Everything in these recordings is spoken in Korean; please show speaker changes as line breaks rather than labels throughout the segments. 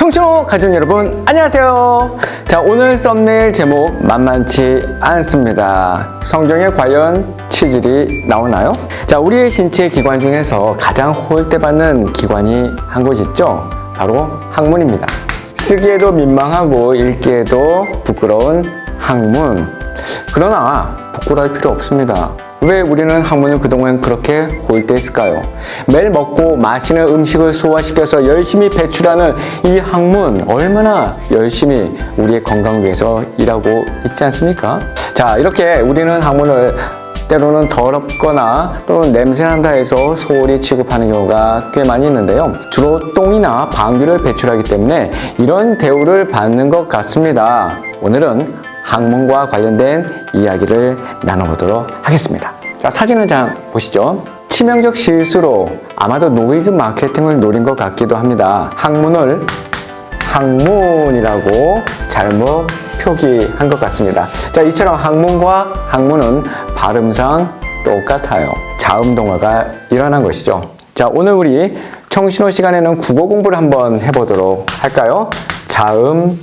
청춘호 가족 여러분 안녕하세요. 자, 오늘 썸네일 제목 만만치 않습니다. 성경에 과연 치질이 나오나요? 자, 우리의 신체 기관 중에서 가장 호일대받는 기관이 한 곳 있죠. 바로 항문입니다. 쓰기에도 민망하고 읽기에도 부끄러운 항문. 그러나 부끄러울 필요 없습니다. 왜 우리는 항문을 그동안 그렇게 호일대했을까요? 매일 먹고 마시는 음식을 소화시켜서 열심히 배출하는 이 항문, 얼마나 열심히 우리의 건강을 위해서 일하고 있지 않습니까? 자, 이렇게 우리는 항문을 때로는 더럽거나 또는 냄새난다 해서 소홀히 취급하는 경우가 꽤 많이 있는데요. 주로 똥이나 방귀를 배출하기 때문에 이런 대우를 받는 것 같습니다. 오늘은 항문과 관련된 이야기를 나눠보도록 하겠습니다. 자, 사진 한 장 보시죠. 치명적 실수로 아마도 노이즈 마케팅을 노린 것 같기도 합니다. 항문을 항문이라고 잘못 표기한 것 같습니다. 자, 이처럼 항문과 항문은 발음상 똑같아요. 자음동화가 일어난 것이죠. 자, 오늘 우리 청신호 시간에는 국어 공부를 한번 해보도록 할까요? 자음동화입니다.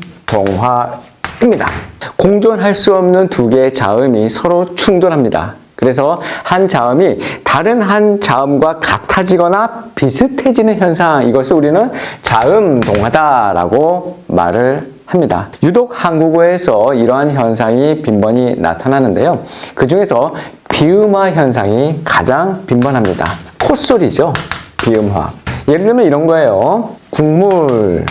공존할 수 없는 두 개의 자음이 서로 충돌합니다. 그래서 한 자음이 다른 한 자음과 같아지거나 비슷해지는 현상, 이것을 우리는 자음동화다라고 말을 합니다. 유독 한국어에서 이러한 현상이 빈번히 나타나는데요. 그 중에서 비음화 현상이 가장 빈번합니다. 콧소리죠. 비음화. 예를 들면 이런 거예요. 국물.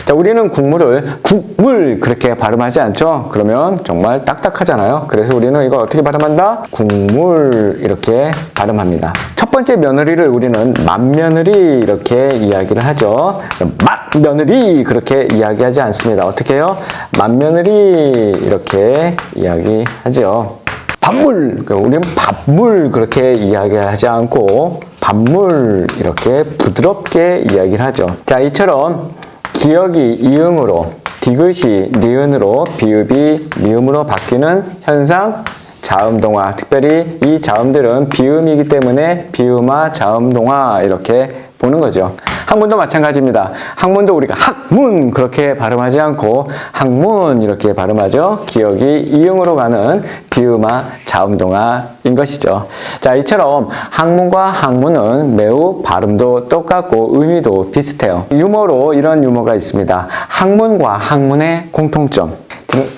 자, 우리는 국물을 국물 그렇게 발음하지 않죠? 그러면 정말 딱딱하잖아요. 그래서 우리는 이걸 어떻게 발음한다? 국물 이렇게 발음합니다. 첫 번째 며느리를 우리는 맏며느리 이렇게 이야기를 하죠. 맏며느리 그렇게 이야기하지 않습니다. 어떻게 해요? 맏며느리 이렇게 이야기하죠. 밥물, 우리는 밥물 그렇게 이야기하지 않고 밥물 이렇게 부드럽게 이야기를 하죠. 자, 이처럼 기역이 이응으로, 디귿이 니은으로, 비읍이 미음으로 바뀌는 현상, 자음동화. 특별히 이 자음들은 비음이기 때문에 비음화, 자음동화 이렇게 보는 거죠. 항문도 마찬가지입니다. 항문도 우리가 학문 그렇게 발음하지 않고 항문 이렇게 발음하죠. 기역이 이응으로 가는 비음화, 자음동화인 것이죠. 자, 이처럼 항문과 항문은 매우 발음도 똑같고 의미도 비슷해요. 유머로 이런 유머가 있습니다. 항문과 항문의 공통점.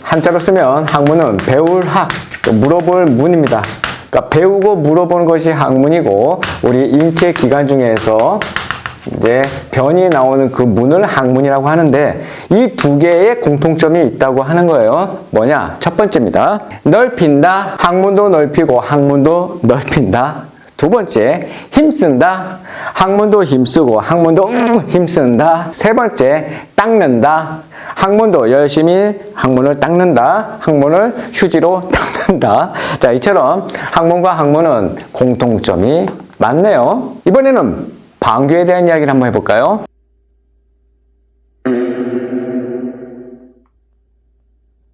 한자로 쓰면 항문은 배울 학, 물어볼 문입니다. 그러니까 배우고 물어보는 것이 항문이고, 우리 인체 기관 중에서 이제 변이 나오는 그 문을 항문이라고 하는데, 이 두 개의 공통점이 있다고 하는 거예요. 뭐냐? 첫 번째입니다. 넓힌다. 항문도 넓히고 항문도 넓힌다. 두 번째, 힘쓴다. 항문도 힘쓰고 항문도 힘쓴다. 세 번째, 닦는다. 항문도 열심히 항문을 닦는다. 항문을 휴지로 닦는다. 자, 이처럼 항문과 항문은 공통점이 많네요. 이번에는 방귀에 대한 이야기를 한번 해볼까요?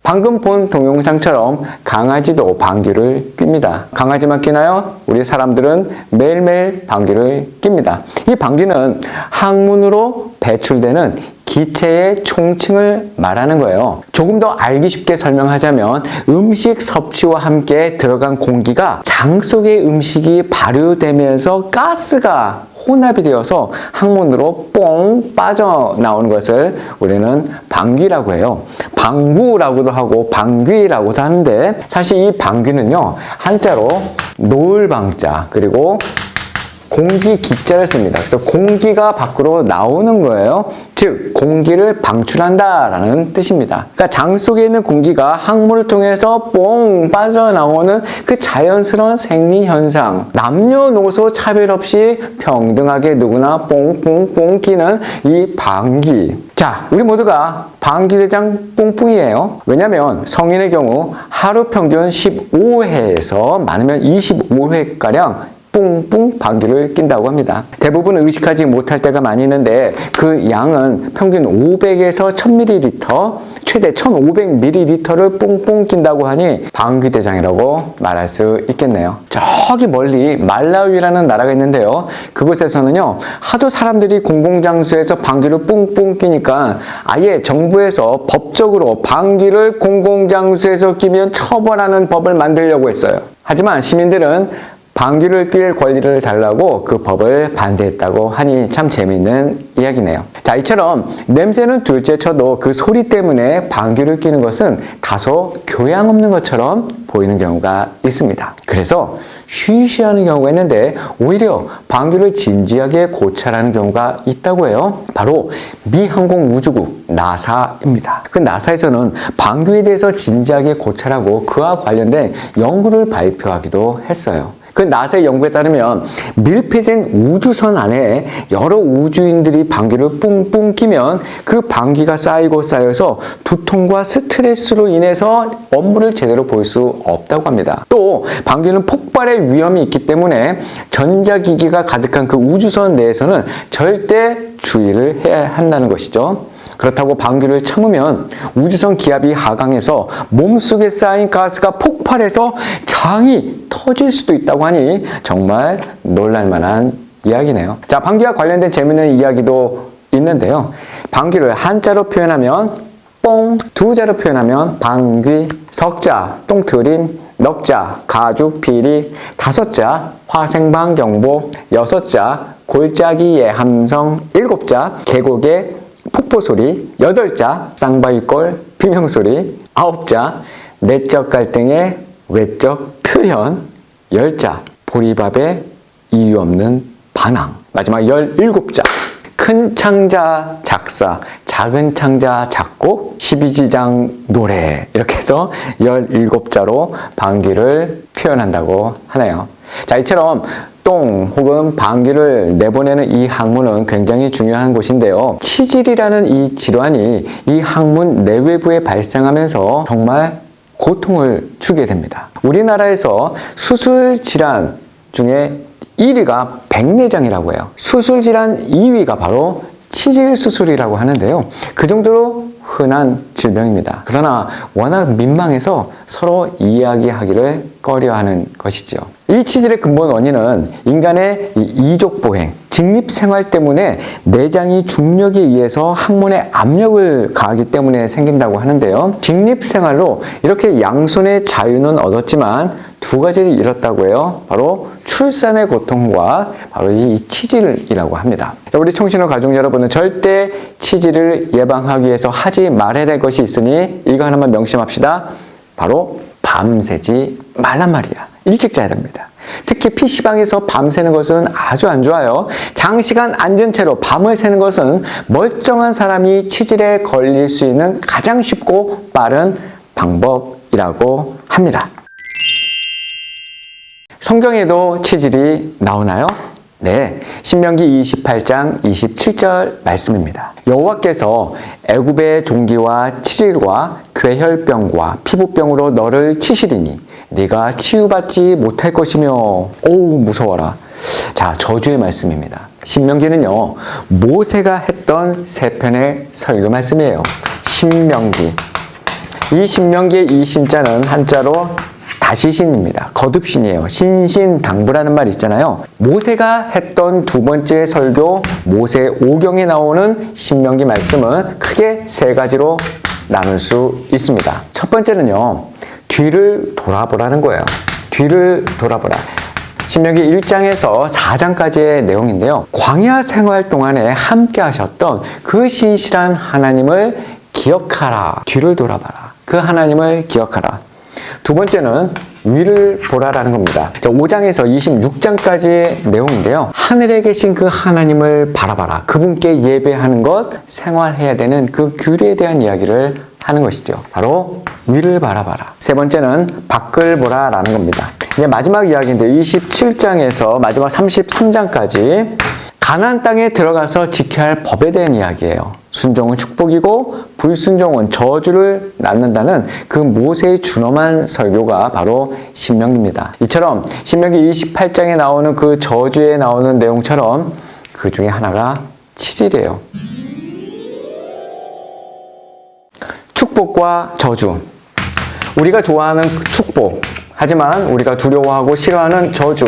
방금 본 동영상처럼 강아지도 방귀를 낍니다. 강아지만 끼나요? 우리 사람들은 매일매일 방귀를 낍니다. 이 방귀는 항문으로 배출되는 기체의 총칭을 말하는 거예요. 조금 더 알기 쉽게 설명하자면 음식 섭취와 함께 들어간 공기가 장 속의 음식이 발효되면서 가스가 혼합이 되어서 항문으로 뽕 빠져나오는 것을 우리는 방귀라고 해요. 방구라고도 하고 방귀라고도 하는데, 사실 이 방귀는요, 한자로 놓을 방자 그리고 공기 기자를 씁니다. 그래서 공기가 밖으로 나오는 거예요. 즉, 공기를 방출한다라는 뜻입니다. 그러니까 장 속에 있는 공기가 항문을 통해서 뽕 빠져나오는 그 자연스러운 생리 현상. 남녀노소 차별 없이 평등하게 누구나 뽕뽕뽕 끼는 이 방귀. 자, 우리 모두가 방귀대장 뽕뽕이에요. 왜냐하면 성인의 경우 하루 평균 15회에서 많으면 25회가량 뿡뿡 방귀를 낀다고 합니다. 대부분 의식하지 못할 때가 많이 있는데, 그 양은 평균 500에서 1000ml, 최대 1500ml를 뿡뿡 낀다고 하니 방귀대장이라고 말할 수 있겠네요. 저기 멀리 말라위라는 나라가 있는데요. 그곳에서는요, 하도 사람들이 공공장소에서 방귀를 뿡뿡 끼니까 아예 정부에서 법적으로 방귀를 공공장소에서 끼면 처벌하는 법을 만들려고 했어요. 하지만 시민들은 방귀를 낄 권리를 달라고 그 법을 반대했다고 하니 참 재미있는 이야기네요. 자, 이처럼 냄새는 둘째 쳐도 그 소리 때문에 방귀를 뀌는 것은 다소 교양 없는 것처럼 보이는 경우가 있습니다. 그래서 쉬쉬하는 경우가 있는데 오히려 방귀를 진지하게 고찰하는 경우가 있다고 해요. 바로 미 항공우주국 나사입니다. 그 나사에서는 방귀에 대해서 진지하게 고찰하고 그와 관련된 연구를 발표하기도 했어요. 그 나사의 연구에 따르면 밀폐된 우주선 안에 여러 우주인들이 방귀를 뿡뿡 끼면 그 방귀가 쌓이고 쌓여서 두통과 스트레스로 인해서 업무를 제대로 볼 수 없다고 합니다. 또 방귀는 폭발의 위험이 있기 때문에 전자기기가 가득한 그 우주선 내에서는 절대 주의를 해야 한다는 것이죠. 그렇다고 방귀를 참으면 우주선 기압이 하강해서 몸속에 쌓인 가스가 폭발해서 장이 터질 수도 있다고 하니 정말 놀랄만한 이야기네요. 자, 방귀와 관련된 재미있는 이야기도 있는데요. 방귀를 한자로 표현하면 뽕, 두자로 표현하면 방귀, 석자, 똥트림, 넉자, 가죽, 비리, 다섯자, 화생방경보, 여섯자, 골짜기의 함성, 일곱자, 계곡의 폭포소리, 8자, 쌍바위꼴, 비명소리, 9자, 내적 갈등의 외적 표현, 10자, 보리밥의 이유 없는 반항, 마지막 17자, 큰 창자 작사, 작은 창자 작곡, 12지장 노래, 이렇게 해서 17자로 방귀를 표현한다고 하네요. 자, 이처럼 똥 혹은 방귀를 내보내는 이 항문은 굉장히 중요한 곳인데요. 치질이라는 이 질환이 이 항문 내외부에 발생하면서 정말 고통을 주게 됩니다. 우리나라에서 수술 질환 중에 1위가 백내장이라고 해요. 수술 질환 2위가 바로 치질 수술이라고 하는데요. 그 정도로 흔한 질병입니다. 그러나 워낙 민망해서 서로 이야기하기를 꺼려하는 것이죠. 이 치질의 근본 원인은 인간의 이족보행, 직립생활 때문에 내장이 중력에 의해서 항문에 압력을 가하기 때문에 생긴다고 하는데요. 직립생활로 이렇게 양손의 자유는 얻었지만 두 가지를 잃었다고 해요. 바로 출산의 고통과 바로 이 치질이라고 합니다. 우리 청신호 가족 여러분은 절대 치질을 예방하기 위해서 하지 말아야 될 것이 있으니 이거 하나만 명심합시다. 바로 밤새지 말란 말이야. 일찍 자야 됩니다. 특히 PC방에서 밤새는 것은 아주 안 좋아요. 장시간 앉은 채로 밤을 새는 것은 멀쩡한 사람이 치질에 걸릴 수 있는 가장 쉽고 빠른 방법이라고 합니다. 성경에도 치질이 나오나요? 네, 신명기 28장 27절 말씀입니다. 여호와께서 애굽의 종기와 치질과 괴혈병과 피부병으로 너를 치시리니 네가 치유받지 못할 것이며. 오우, 무서워라. 자, 저주의 말씀입니다. 신명기는요, 모세가 했던 세 편의 설교 말씀이에요. 신명기. 이 신명기의 이 신자는 한자로 다시신입니다. 거듭신이에요. 신신당부라는 말이 있잖아요. 모세가 했던 두 번째 설교, 모세 5경에 나오는 신명기 말씀은 크게 세 가지로 나눌 수 있습니다. 첫 번째는요, 뒤를 돌아보라는 거예요. 뒤를 돌아보라. 신명기 1장에서 4장까지의 내용인데요. 광야 생활 동안에 함께 하셨던 그 신실한 하나님을 기억하라. 뒤를 돌아봐라. 그 하나님을 기억하라. 두 번째는 위를 보라라는 겁니다. 5장에서 26장까지의 내용인데요. 하늘에 계신 그 하나님을 바라봐라. 그분께 예배하는 것, 생활해야 되는 그 규례에 대한 이야기를 하는 것이죠. 바로 위를 바라봐라. 세 번째는 밖을 보라라는 겁니다. 이제 마지막 이야기인데 27장에서 마지막 33장까지 가나안 땅에 들어가서 지켜야 할 법에 대한 이야기예요. 순종은 축복이고 불순종은 저주를 낳는다는 그 모세의 준엄한 설교가 바로 신명기입니다. 이처럼 신명기 28장에 나오는 그 저주에 나오는 내용처럼 그 중에 하나가 치질이에요. 축복과 저주. 우리가 좋아하는 축복, 하지만 우리가 두려워하고 싫어하는 저주.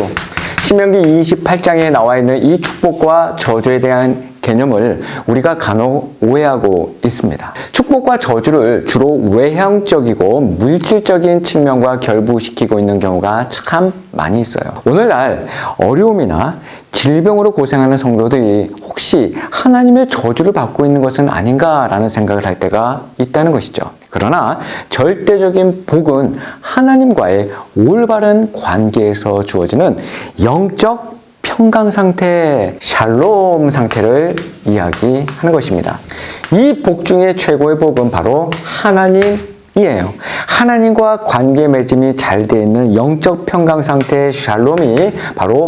신명기 28장에 나와 있는 이 축복과 저주에 대한 개념을 우리가 간혹 오해하고 있습니다. 축복과 저주를 주로 외형적이고 물질적인 측면과 결부시키고 있는 경우가 참 많이 있어요. 오늘날 어려움이나 질병으로 고생하는 성도들이 혹시 하나님의 저주를 받고 있는 것은 아닌가라는 생각을 할 때가 있다는 것이죠. 그러나 절대적인 복은 하나님과의 올바른 관계에서 주어지는 영적 평강 상태, 샬롬 상태를 이야기하는 것입니다. 이 복 중에 최고의 복은 바로 하나님이에요. 하나님과 관계 맺음이 잘 되어 있는 영적 평강 상태의 샬롬이 바로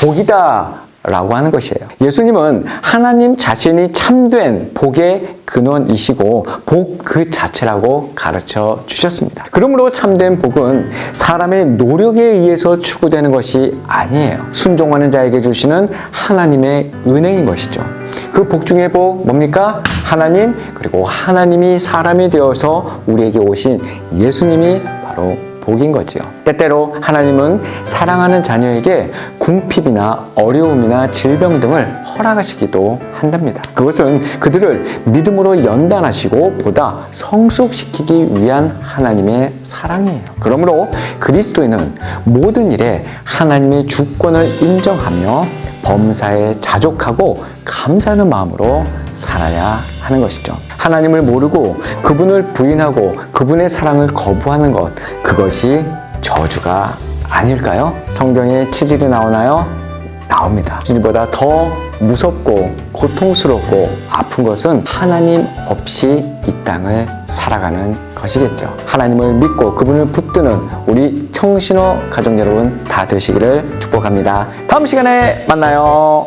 복이다 라고 하는 것이에요. 예수님은 하나님 자신이 참된 복의 근원이시고 복 그 자체라고 가르쳐 주셨습니다. 그러므로 참된 복은 사람의 노력에 의해서 추구되는 것이 아니에요. 순종하는 자에게 주시는 하나님의 은혜인 것이죠. 그 복 중의 복 뭡니까? 하나님, 그리고 하나님이 사람이 되어서 우리에게 오신 예수님이 바로 복인 거지요. 때때로 하나님은 사랑하는 자녀에게 궁핍이나 어려움이나 질병 등을 허락하시기도 한답니다. 그것은 그들을 믿음으로 연단하시고 보다 성숙시키기 위한 하나님의 사랑이에요. 그러므로 그리스도인은 모든 일에 하나님의 주권을 인정하며 범사에 자족하고 감사하는 마음으로 살아야 하는 것이죠. 하나님을 모르고 그분을 부인하고 그분의 사랑을 거부하는 것, 그것이 저주가 아닐까요? 성경에 치질이 나오나요? 나옵니다. 치질보다 더 무섭고 고통스럽고 아픈 것은 하나님 없이 이 땅을 살아가는 것이겠죠. 하나님을 믿고 그분을 붙드는 우리 청신호 가족 여러분 다 되시기를 축복합니다. 다음 시간에 만나요.